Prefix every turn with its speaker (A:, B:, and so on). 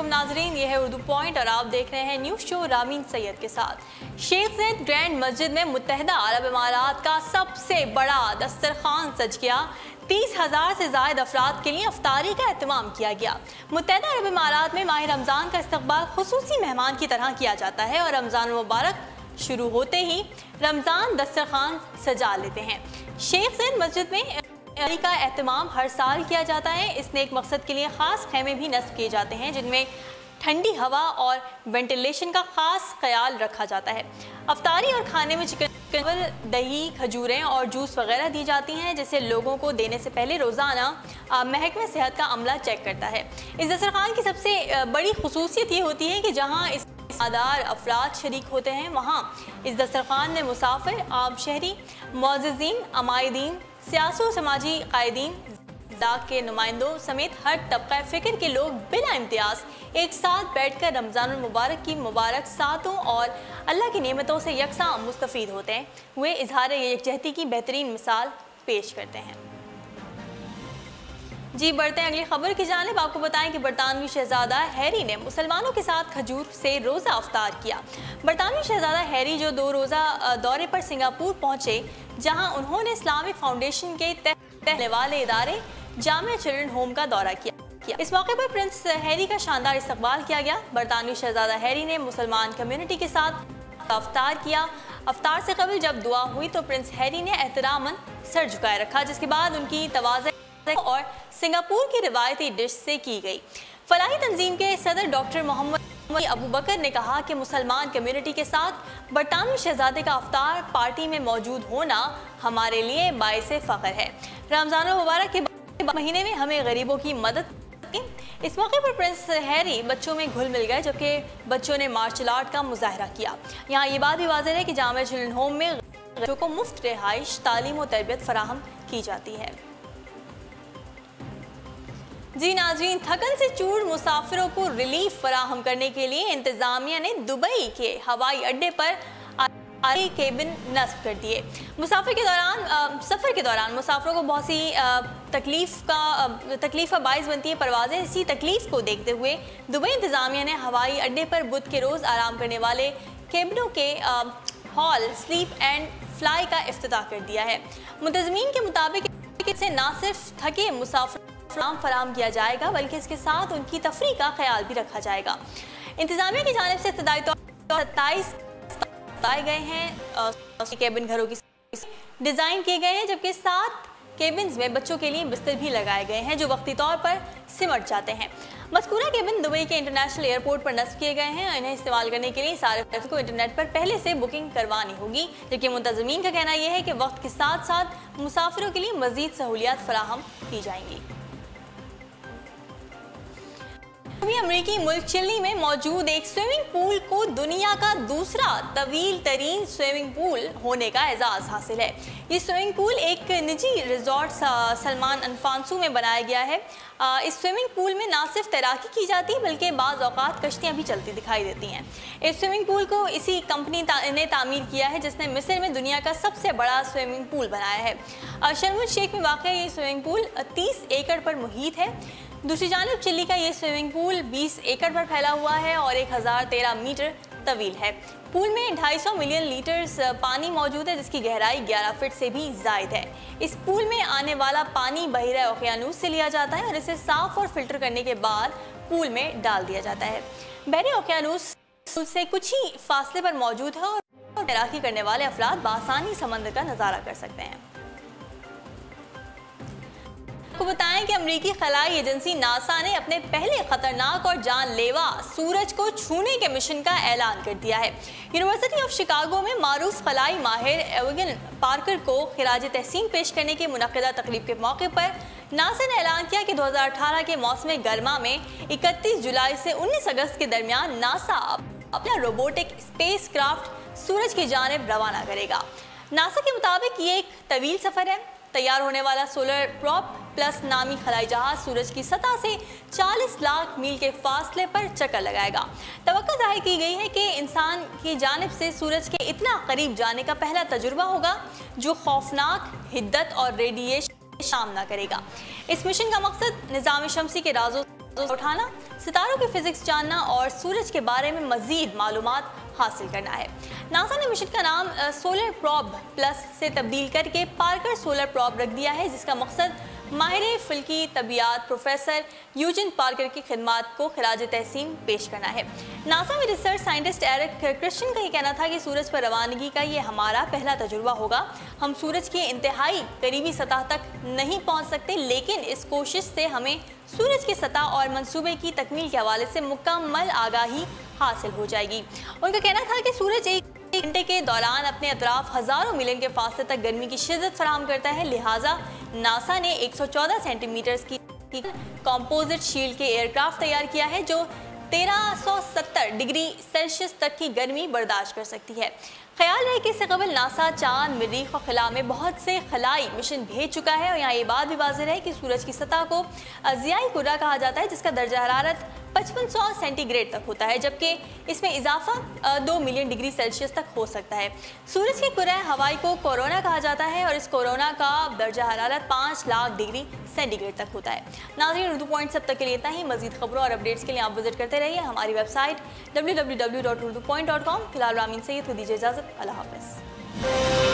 A: अस्सलामुअलैकुम नाजरीन, ये है उर्दू पॉइंट और आप देख रहे हैं न्यूज़ शो रामीन सैयद के साथ। शेख ज़ायद ग्रैंड मस्जिद में मुत्तहिदा अरब इमारात का सबसे बड़ा दस्तरखान सज गया। 30,000 से ज़ायद अफराद के लिए अफ्तारी का एहतमाम किया गया। मुत्तहिदा अरब इमारात में माह रमज़ान का इस्तकबाल खुसूसी मेहमान की तरह किया जाता है और रमज़ान मुबारक शुरू होते ही रमज़ान दस्तरखान सजा लेते हैं। शेख ज़ायद मस्जिद में का एहतमाम हर साल किया जाता है। इस नेक मकसद के लिए ख़ास खैमे भी नस्ब किए जाते हैं जिनमें ठंडी हवा और वेंटिलेशन का ख़ास ख्याल रखा जाता है। अफ्तारी और खाने में चिकन, दही, खजूरें और जूस वगैरह दी जाती हैं जिसे लोगों को देने से पहले रोज़ाना महकमा सेहत का अमला चेक करता है। इस दस्तरखान की सबसे बड़ी खुसूसियत ये होती है कि जहाँ इस आदार अफराद शरीक होते हैं वहाँ इस दस्तरखान में मुसाफिर, आम शहरी, मुअज़्ज़िज़ीन, अमायदीन, सियासी समाजी कायदीन, दाग के नुमाइंदों समेत हर तबका फ़िक्र के लोग बिना इम्तियाज़ एक साथ बैठकर रमज़ानुल मुबारक की मुबारक सातों और अल्लाह की नेमतों से यकसा मुस्तफ़ीद होते हैं। वे इजहार यकजहती की बेहतरीन मिसाल पेश करते हैं। जी बढ़ते हैं अगली खबर की जानिब। आपको बताएं कि बरतानवी शहजादा हैरी ने मुसलमानों के साथ खजूर से रोज़ा अफ्तार किया। बरतानवी शहजादा हैरी जो 2 रोज़ा दौरे पर सिंगापुर पहुंचे, जहां उन्होंने इस्लामिक फाउंडेशन के तहत वाले इदारे जामिया चिल्ड्रन होम का दौरा किया। इस मौके पर प्रिंस हैरी का शानदार इस्तकबाल किया गया। बरतानवी शहजादा हैरी ने मुसलमान कम्युनिटी के साथ अफ्तार किया। अफ्तार से कबल जब दुआ हुई तो प्रिंस हैरी ने एहतरामन सर झुकाए रखा, जिसके बाद उनकी तवाज़ुन और सिंगापुर की रिवायती डिश से की गई। फलाही तंजीम के सदर डॉक्टर मोहम्मद अबू बकर ने कहा कि मुसलमान कम्युनिटी के साथ बरतानवी शहजादे का अफ्तार पार्टी में मौजूद होना हमारे लिए बाइसे फ़ख्र है। रमज़ान मुबारक के महीने में हमें गरीबों की मदद की। इस मौके पर प्रिंस हैरी बच्चों में घुल मिल गए, जबकि बच्चों ने मार्शल आर्ट का मुजाहरा किया। यहाँ ये बात भी वाज़ेह है कि जामिया चिल्ड्रन होम में बच्चों को मुफ्त रिहाइश, तालीम और तरबियत फराहम की जाती है। जी नाज़रीन, थकन से चूर मुसाफिरों को रिलीफ फराहम करने के लिए इंतज़ामिया ने दुबई के हवाई अड्डे पर केबिन नस्ब कर दिए। सफ़र के दौरान मुसाफिरों को बहुत सी तकलीफ़ का बाइस बनती है परवाज़ें। इसी तकलीफ़ को देखते हुए दुबई इंतज़ामिया ने हवाई अड्डे पर बुध के रोज़ आराम करने वाले केबिनों के हॉल स्लीप एंड फ्लाई का इफ्तिताह कर दिया है। मुंतज़मीन के मुताबिक इससे न सिर्फ थके मुसाफिर फराहम किया जाएगा बल्कि इसके साथ उनकी तफरीह का ख्याल भी रखा जाएगा। इंतज़ामिया की जानिब से इब्तदाई तौर पर 27 बताए गए हैं केबिन घरों की डिज़ाइन किए गए हैं, जबकि 7 केबिन्स में बच्चों के लिए बिस्तर भी लगाए गए हैं जो वक्ती तौर पर सिमट जाते हैं। मज़कूरा केबिन दुबई के इंटरनेशनल एयरपोर्ट पर नस्ब किए गए हैं। इन्हें इस्तेमाल करने के लिए सारे फर्द को इंटरनेट पर पहले से बुकिंग करवानी होगी, जबकि मुंतज़मीन का कहना यह है कि वक्त के साथ साथ मुसाफिरों के लिए मज़ीद सहूलियात फराहम की जाएंगी। अमेरिकी मुल्क चिली में मौजूद एक स्विमिंग पूल को दुनिया का दूसरा तवील तरीन स्विमिंग पूल होने का एजाज़ हासिल है। ये स्विमिंग पूल एक निजी रिजॉर्ट सलमान अल्फांसो में बनाया गया है। इस स्विमिंग पूल में न सिर्फ तैराकी की जाती है बल्कि बाज़ औक़ात कश्तियाँ भी चलती दिखाई देती हैं। इस स्विमिंग पूल को इसी कंपनी ने तामीर किया है जिसने मिस्र में दुनिया का सबसे बड़ा स्विमिंग पूल बनाया है। शर्म एल शेख में वाक़ ये स्विमिंग पूल 30 एकड़ पर मुहित है। दूसरी जानिब चिली का ये स्विमिंग पूल 20 एकड़ पर फैला हुआ है और 1013 मीटर तवील है। पूल में 250 मिलियन लीटर्स पानी मौजूद है, जिसकी गहराई 11 फीट से भी ज़ायद है। इस पूल में आने वाला पानी बहिरा ओकियानूस से लिया जाता है और इसे साफ़ और फिल्टर करने के बाद पूल में डाल दिया जाता है। बहरे ओकियानूस से कुछ ही फासले पर मौजूद है और तैराकी करने वाले अफराद बआसानी समंदर का नज़ारा कर सकते हैं। आपको बताएं कि अमेरिकी खलाई एजेंसी नासा ने अपने पहले खतरनाक और जानलेवा सूरज को छूने के मिशन का ऐलान कर दिया है। यूनिवर्सिटी ऑफ शिकागो में मारूफ खलाई माहिर एविगन पार्कर को खिराज तहसीन पेश करने की मुनक़िदा तकरीब के मौके पर नासा ने ऐलान किया कि 2018 के मौसम गर्मा में 31 जुलाई से 19 अगस्त के दरमियान नासा अपना रोबोटिक स्पेस क्राफ्ट सूरज की जानिब रवाना करेगा। नासा के मुताबिक ये एक तवील सफ़र है। तैयार होने वाला सोलर प्रॉप प्लस नामी खलाई जहाज सूरज की सतह से 40 लाख मील के फासले पर चक्कर लगाएगा। तवक्को जाहिर की गई है कि इंसान की जानिब से सूरज के इतना करीब जाने का पहला तजुर्बा होगा जो खौफनाक हिद्दत और रेडिएशन का सामना करेगा। इस मिशन का मकसद निज़ाम शमसी के राजों उठाना, सितारों की फिजिक्स जानना और सूरज के बारे में मजीद मालूमात हासिल करना है। नासा ने मिशन का नाम सोलर प्रोब प्लस से तब्दील करके पार्कर सोलर प्रोब रख दिया है, जिसका मकसद माहिर फल्की तबियात प्रोफेसर यूजिन पार्कर की खिदमात को खिराज तहसीन पेश करना है। नासा में रिसर्च साइंटिस्ट एरिक क्रिश्चियन का ये कहना था कि सूरज पर रवानगी का ये हमारा पहला तजुर्बा होगा। हम सूरज की इंतहाई करीबी सतह तक नहीं पहुंच सकते, लेकिन इस कोशिश से हमें सूरज की सतह और मंसूबे की तकमील के हवाले से मुकम्मल आगाही हासिल हो जाएगी। उनका कहना था कि सूरज एक घंटे के दौरान अपने अतराफ हजारों मिलियन के फासले तक गर्मी की शिद्दत फराहम करता है, लिहाजा नासा ने 114 सेंटीमीटर की कंपोजिट शील्ड के एयरक्राफ्ट तैयार किया है जो 1370 डिग्री सेल्सियस तक की गर्मी बर्दाश्त कर सकती है। ख्याल है कि इससे कबल नासा चांद, मरीख और खला में बहुत से खलाई मिशन भेज चुका है और यहाँ ये बात भी वाज़ेह है कि सूरज की सतह को अज़ियाई कुर्रा कहा जाता है, जिसका दर्जा हरारत 5500 सेंटीग्रेड तक होता है, जबकि इसमें इजाफा 2 मिलियन डिग्री सेल्सियस तक हो सकता है। सूरज की कुर्रा हवाई को कोरोना कहा जाता है और इस कोरोना का दर्जा हरारत 5 लाख डिग्री सेंटीग्रेड तक होता है। नाज़रीन, उर्दू पॉइंट सब तक के लिए इतना ही। मजीद खबरों और अपडेट्स के लिए आप विजिट करते रहिए हमारी वेबसाइट www.urdupoint.com। फिलहाल रामीन सैयद को दीजिए इजाज़त। अल्लाह हाफ़िज़।